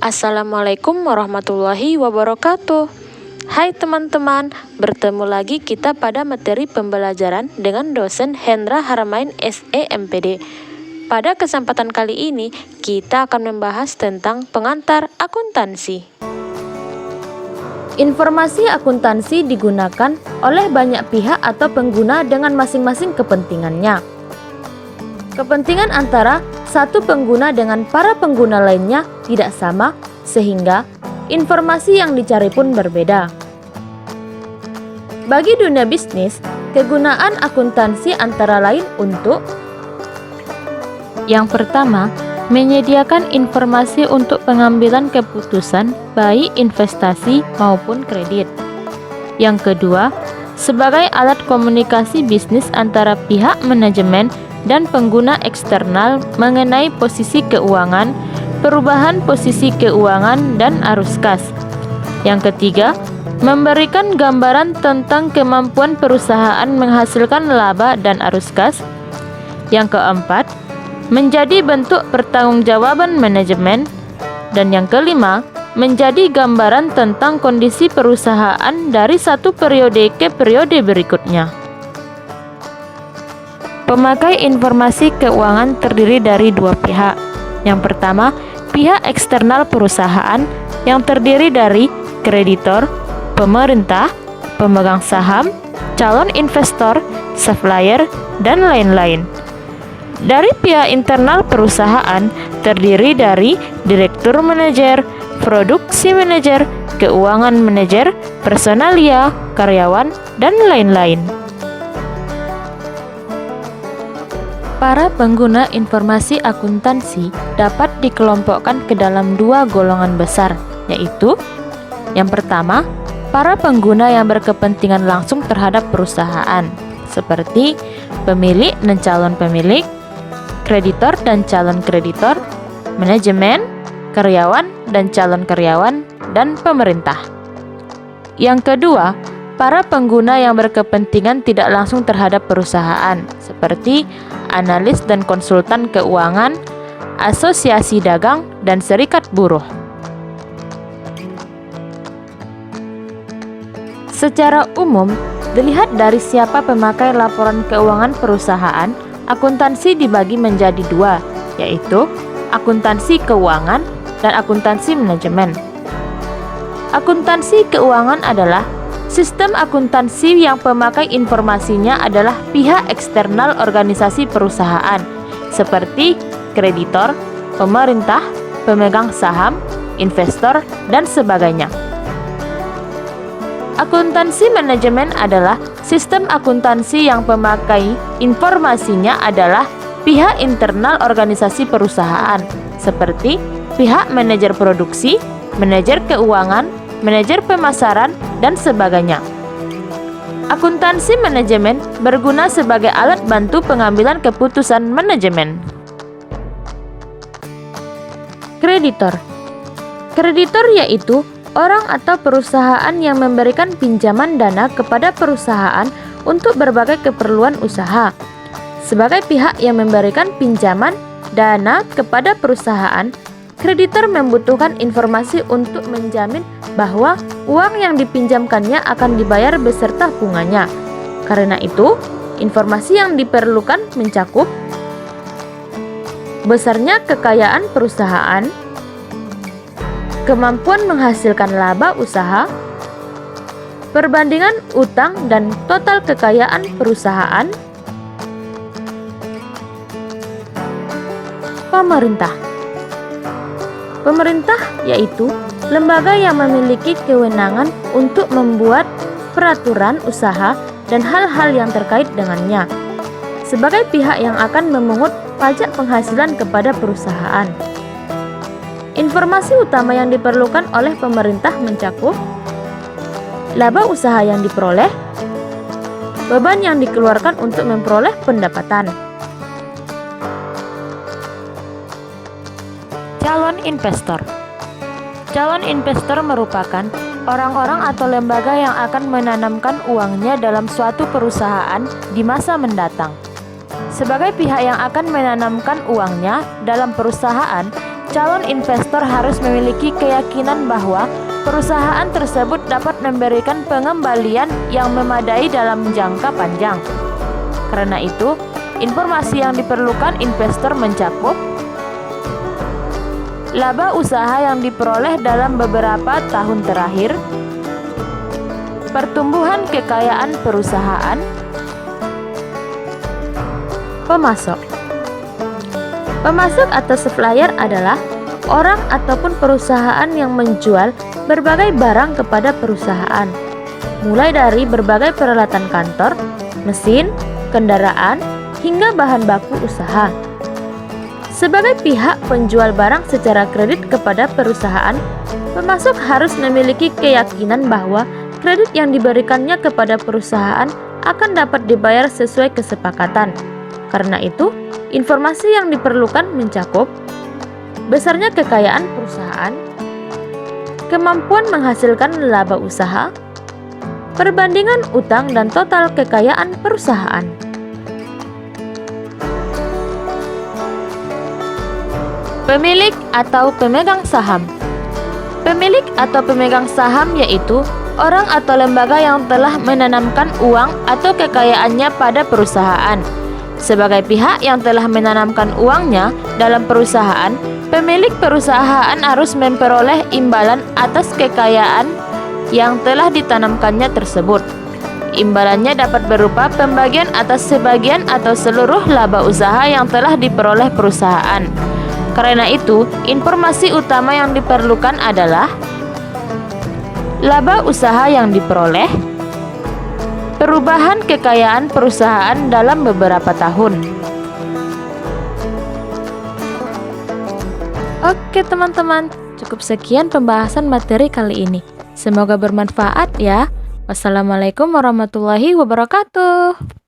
Assalamualaikum warahmatullahi wabarakatuh. Hai teman-teman, bertemu lagi kita pada materi pembelajaran dengan dosen Hendra Haramain SE MPD. Pada kesempatan kali ini, kita akan membahas tentang pengantar akuntansi. Informasi akuntansi digunakan oleh banyak pihak atau pengguna dengan masing-masing kepentingannya. Kepentingan antara satu pengguna dengan para pengguna lainnya tidak sama, sehingga informasi yang dicari pun berbeda. Bagi dunia bisnis, kegunaan akuntansi antara lain untuk: yang pertama, menyediakan informasi untuk pengambilan keputusan baik investasi maupun kredit. Yang kedua, sebagai alat komunikasi bisnis antara pihak manajemen dan pengguna eksternal mengenai posisi keuangan, perubahan posisi keuangan, dan arus kas. Yang ketiga, memberikan gambaran tentang kemampuan perusahaan menghasilkan laba dan arus kas. Yang keempat, menjadi bentuk pertanggungjawaban manajemen. Dan yang kelima, menjadi gambaran tentang kondisi perusahaan dari satu periode ke periode berikutnya. Pemakai informasi keuangan terdiri dari dua pihak. Yang pertama, pihak eksternal perusahaan yang terdiri dari kreditor, pemerintah, pemegang saham, calon investor, supplier, dan lain-lain. Dari pihak internal perusahaan terdiri dari direktur manajer, produksi manajer, keuangan manajer, personalia, karyawan, dan lain-lain. Para pengguna informasi akuntansi dapat dikelompokkan ke dalam dua golongan besar, yaitu: yang pertama, para pengguna yang berkepentingan langsung terhadap perusahaan, seperti pemilik dan calon pemilik, kreditor dan calon kreditor, manajemen, karyawan dan calon karyawan, dan pemerintah. Yang kedua, para pengguna yang berkepentingan tidak langsung terhadap perusahaan, seperti analis dan konsultan keuangan, asosiasi dagang, dan serikat buruh. Secara umum, dilihat dari siapa pemakai laporan keuangan perusahaan, akuntansi dibagi menjadi dua, yaitu akuntansi keuangan dan akuntansi manajemen. Akuntansi keuangan adalah sistem akuntansi yang pemakai informasinya adalah pihak eksternal organisasi perusahaan, seperti kreditor, pemerintah, pemegang saham, investor, dan sebagainya. Akuntansi manajemen adalah sistem akuntansi yang pemakai informasinya adalah pihak internal organisasi perusahaan, seperti pihak manajer produksi, manajer keuangan, manajer pemasaran, dan sebagainya. Akuntansi manajemen berguna sebagai alat bantu pengambilan keputusan manajemen. Kreditor. Kreditor yaitu orang atau perusahaan yang memberikan pinjaman dana kepada perusahaan untuk berbagai keperluan usaha. Sebagai pihak yang memberikan pinjaman dana kepada perusahaan, kreditor membutuhkan informasi untuk menjamin bahwa uang yang dipinjamkannya akan dibayar beserta bunganya. Karena itu, informasi yang diperlukan mencakup besarnya kekayaan perusahaan, kemampuan menghasilkan laba usaha, perbandingan utang dan total kekayaan perusahaan. Pemerintah. Pemerintah yaitu lembaga yang memiliki kewenangan untuk membuat peraturan usaha dan hal-hal yang terkait dengannya, sebagai pihak yang akan memungut pajak penghasilan kepada perusahaan. Informasi utama yang diperlukan oleh pemerintah mencakup laba usaha yang diperoleh, beban yang dikeluarkan untuk memperoleh pendapatan. Calon investor. Calon investor merupakan orang-orang atau lembaga yang akan menanamkan uangnya dalam suatu perusahaan di masa mendatang. Sebagai pihak yang akan menanamkan uangnya dalam perusahaan, calon investor harus memiliki keyakinan bahwa perusahaan tersebut dapat memberikan pengembalian yang memadai dalam jangka panjang. Karena itu, informasi yang diperlukan investor mencakup laba usaha yang diperoleh dalam beberapa tahun terakhir, pertumbuhan kekayaan perusahaan, pemasok. Pemasok atau supplier adalah orang ataupun perusahaan yang menjual berbagai barang kepada perusahaan, mulai dari berbagai peralatan kantor, mesin, kendaraan, hingga bahan baku usaha. Sebagai pihak penjual barang secara kredit kepada perusahaan, pemasok harus memiliki keyakinan bahwa kredit yang diberikannya kepada perusahaan akan dapat dibayar sesuai kesepakatan. Karena itu, informasi yang diperlukan mencakup besarnya kekayaan perusahaan, kemampuan menghasilkan laba usaha, perbandingan utang dan total kekayaan perusahaan. Pemilik atau pemegang saham. Pemilik atau pemegang saham yaitu orang atau lembaga yang telah menanamkan uang atau kekayaannya pada perusahaan. Sebagai pihak yang telah menanamkan uangnya dalam perusahaan, pemilik perusahaan harus memperoleh imbalan atas kekayaan yang telah ditanamkannya tersebut. Imbalannya dapat berupa pembagian atas sebagian atau seluruh laba usaha yang telah diperoleh perusahaan. Karena itu, informasi utama yang diperlukan adalah laba usaha yang diperoleh, perubahan kekayaan perusahaan dalam beberapa tahun. Oke teman-teman, cukup sekian pembahasan materi kali ini. Semoga bermanfaat ya. Wassalamualaikum warahmatullahi wabarakatuh.